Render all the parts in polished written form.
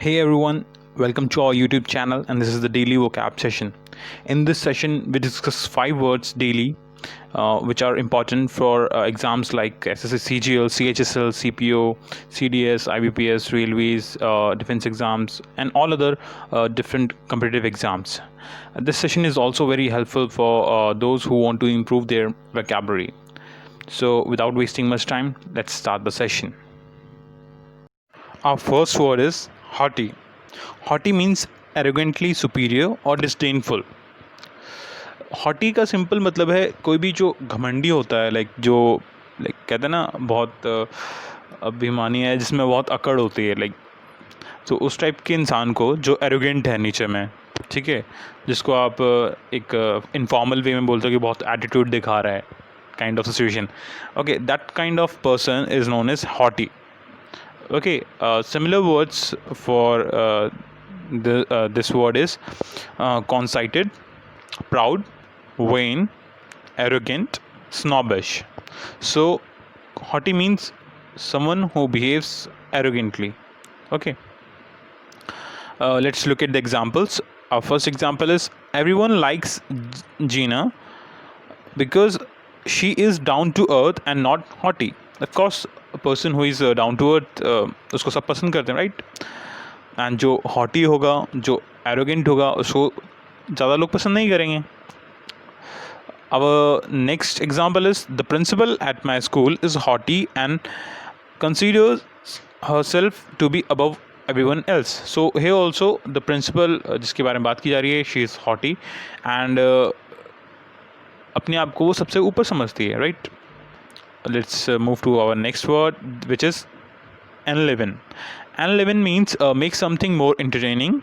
Hey everyone, welcome to our YouTube channel, and this is the daily vocab session. In this session, we discuss 5 words daily, which are important for exams like SSC, CGL, CHSL, CPO, CDS, IBPS, railways, defense exams, and all other different competitive exams. This session is also very helpful for those who want to improve their vocabulary. So, without wasting much time, let's start the session. Our first word is haughty. Haughty means arrogantly superior or disdainful. Haughty का simple मतलब है कोई भी जो घमंडी होता है, like कहते हैं ना, बहुत अभिमानी है, जिसमें बहुत अकड़ होती है, तो उस टाइप के इंसान को जो एरोगेंट है नीचे में, ठीक है, जिसको आप एक इनफॉर्मल वे में बोलते हो कि बहुत एटीट्यूड दिखा रहा है, kind of situation. Okay, that kind of person is known as haughty. Okay, similar words for this word is conceited, proud, vain, arrogant, snobbish. So haughty means someone who behaves arrogantly. Okay, let's look at the examples. Our first example is everyone likes Gina because she is down to earth and not haughty. Of course, a person who is down to earth, उसको सब पसंद करते हैं, right? And जो hottie होगा, जो arrogant होगा, उसको ज़्यादा लोग पसंद नहीं करेंगे. Our next example is the principal at my school is haughty and considers herself to be above everyone else. So here also the principal, जिसके बारे में बात की जा रही है, she is haughty and अपने आप को वो सबसे ऊपर समझती है, right? Let's move to our next word, which is enliven. Enliven means make something more entertaining,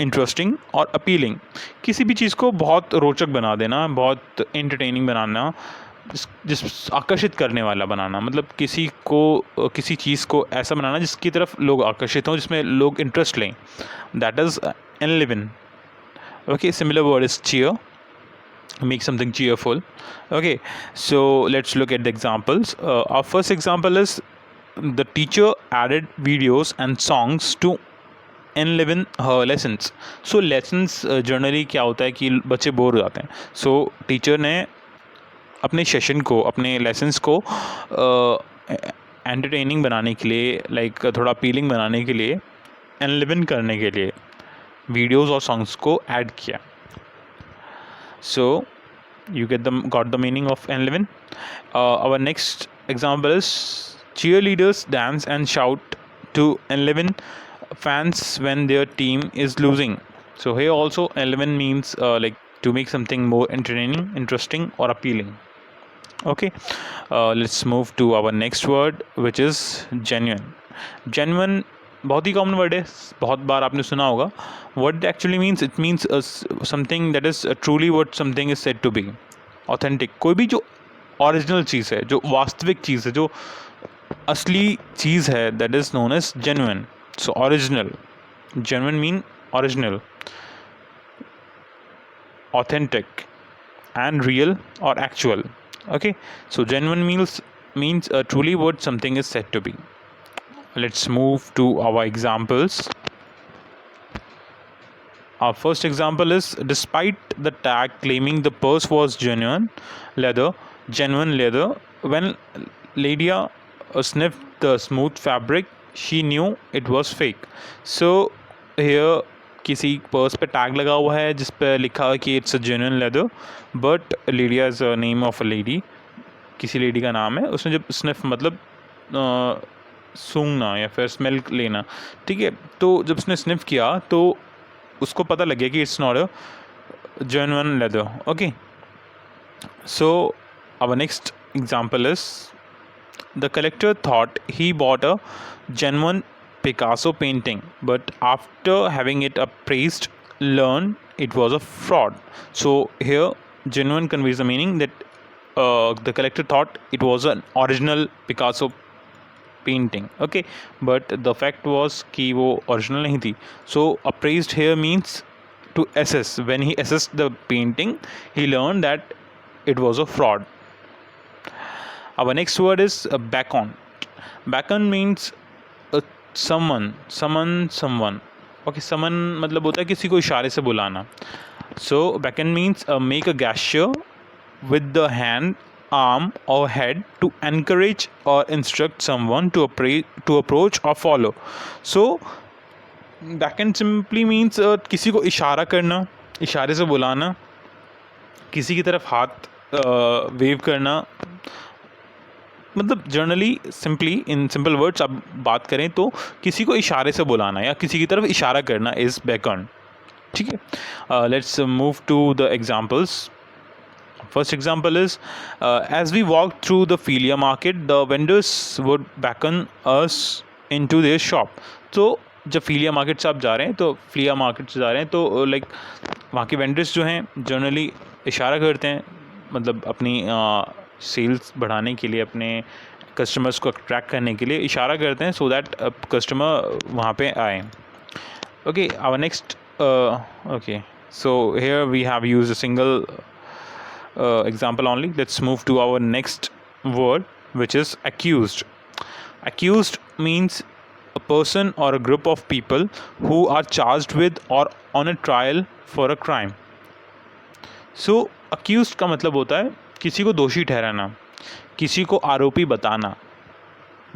interesting और appealing. किसी भी चीज़ को बहुत रोचक बना देना, बहुत entertaining बनाना, जिस आकर्षित करने वाला बनाना, मतलब किसी चीज़ को ऐसा बनाना जिसकी तरफ लोग आकर्षित हों, जिसमें लोग इंटरेस्ट लें. That is enliven. Okay, similar word is cheer. Make something cheerful. Okay, so let's look at the examples. Our first example is the teacher added videos and songs to enliven her lessons. So lessons generally क्या होता है कि बच्चे bore हो जाते हैं. So teacher ने अपने सेशन को, अपने लेसन्स को एंटरटेनिंग बनाने के लिए, लाइक थोड़ा अपीलिंग बनाने के लिए, एनलिवन करने के लिए वीडियोस और सॉन्ग्स को ऐड किया. So you got the meaning of enliven. Our next example is cheerleaders dance and shout to enliven fans when their team is losing. So here also enliven means like to make something more entertaining, interesting or appealing. Okay, let's move to our next word, which is genuine. Genuine बहुत ही common word है, बहुत बार आपने सुना होगा. What actually means, it means something that is truly what something is said to be. Authentic, कोई भी जो original चीज़ है, जो वास्तविक चीज़ है, जो असली चीज़ है, that is known as genuine. So original, genuine mean original, authentic and real or actual. Okay, so genuine means truly what something is said to be. Let's move to our examples. Our first example is despite the tag claiming the purse was genuine leather, when Lydia sniffed the smooth fabric, she knew it was fake. So here किसी purse पे tag लगा हुआ है जिस पे लिखा है कि it's a genuine leather, but Lydia is a name of a lady, किसी लेडी का नाम है. उसने जब स्निफ मतलब सूंघना या फिर स्मेल लेना, ठीक है, तो जब उसने स्निफ किया तो उसको पता लग गया कि it's not a genuine leather. Okay, so our next example is the collector thought he bought a genuine Picasso painting, but after having it appraised, learned it was a fraud. So here genuine conveys the meaning that the collector thought it was an original Picasso painting. Okay, but the fact was कि वो original नहीं थी. So appraised here means to assess. When he assessed the painting, he learned that it was a fraud. Our next word is beckon. Beckon means someone. Okay, summon मतलब होता है किसी को इशारे से बुलाना. So beckon means make a gesture with the hand, arm or head to encourage or instruct someone to approach or follow. So beckon simply means किसी को इशारा करना, इशारे से बुलाना, किसी की तरफ हाथ वेव करना. मतलब generally simply in simple words आप बात करें तो किसी को इशारे से बुलाना या किसी की तरफ इशारा करना इज़ बेकन. ठीक है, let's move to the examples. First example is as we walked through the Philia market, the vendors would beckon us into their shop. तो जब फिलिया मार्केट से आप जा रहे हैं तो फिलिया मार्केट से जा रहे हैं तो लाइक वहाँ के वेंडर्स जो हैं जनरली इशारा करते हैं, मतलब अपनी सेल्स बढ़ाने के लिए, अपने कस्टमर्स को अट्रैक्ट करने के लिए इशारा करते हैं सो दैट कस्टमर वहाँ पे आए. Okay, our next. Okay, so here we have used a single example only. Let's move to our next word, which is accused. Accused means a person or a group of people who are charged with or on a trial for a crime. So accused का मतलब होता है किसी को दोषी ठहराना, किसी को आरोपी बताना.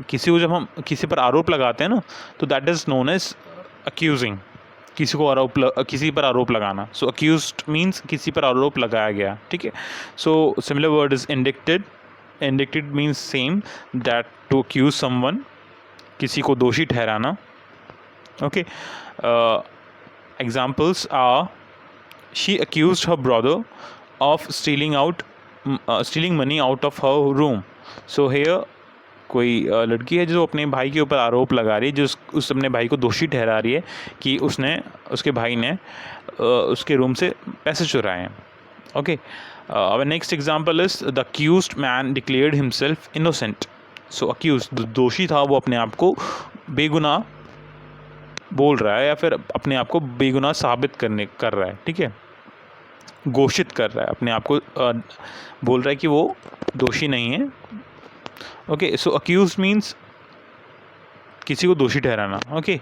किसी को जब हम किसी पर आरोप लगाते हैं ना तो that is known as accusing. किसी पर आरोप लगाना. सो अक्यूज्ड मीन्स किसी पर आरोप लगाया गया. ठीक है, so similar word is indicted. Indicted means same that to accuse someone, किसी को दोषी ठहराना. Okay, examples are she accused her brother of stealing money out of her room. So here कोई लड़की है जो अपने भाई के ऊपर आरोप लगा रही है, जो उस अपने भाई को दोषी ठहरा रही है कि उसके भाई ने उसके रूम से पैसे चुराए हैं. Okay, our next example is the accused man declared himself innocent. So accused दोषी था, वो अपने आप को बेगुनाह बोल रहा है या फिर अपने आप को बेगुनाह साबित कर रहा है. ठीक है, घोषित कर रहा है, अपने आप को बोल रहा है कि वो दोषी नहीं है. Okay, so accused means किसी को दोषी ठहराना. Okay,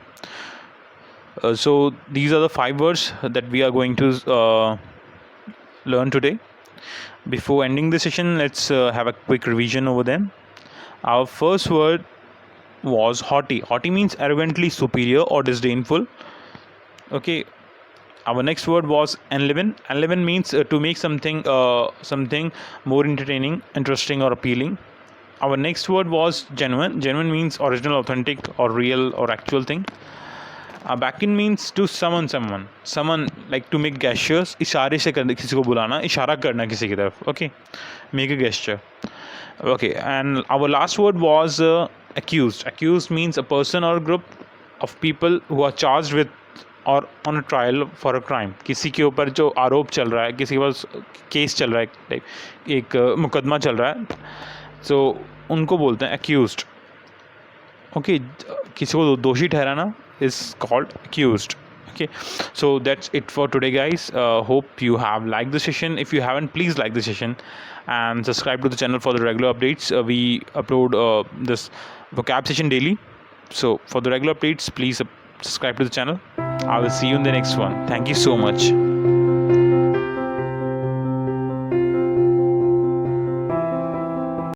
so these are the 5 words that we are going to learn today. Before ending the session, let's have a quick revision over them. Our first word was haughty. Haughty means arrogantly superior or disdainful. Okay, our next word was enliven. Enliven means to make something more entertaining, interesting or appealing. Our next word was genuine. Genuine means original, authentic or real or actual thing. Beckon means to summon someone. Summon like to make gestures. इशारे से करना, किसी को बुलाना, इशारा करना किसी की तरफ. Okay, make a gesture. Okay, and our last word was accused. Accused means a person or a group of people who are charged with or on a trial for a crime. किसी के ऊपर जो आरोप चल रहा है, किसी के पास केस चल रहा है, एक मुकदमा चल रहा है, सो उनको बोलते हैं accused. ओके, किसी को दोषी ठहराना is called accused. Okay, so that's it for today, guys. Hope you have liked the session. If you haven't, please like the session and subscribe to the channel for the regular updates. We upload this vocab session daily, so for the regular updates please subscribe to the channel. I will see you in the next one. Thank you so much.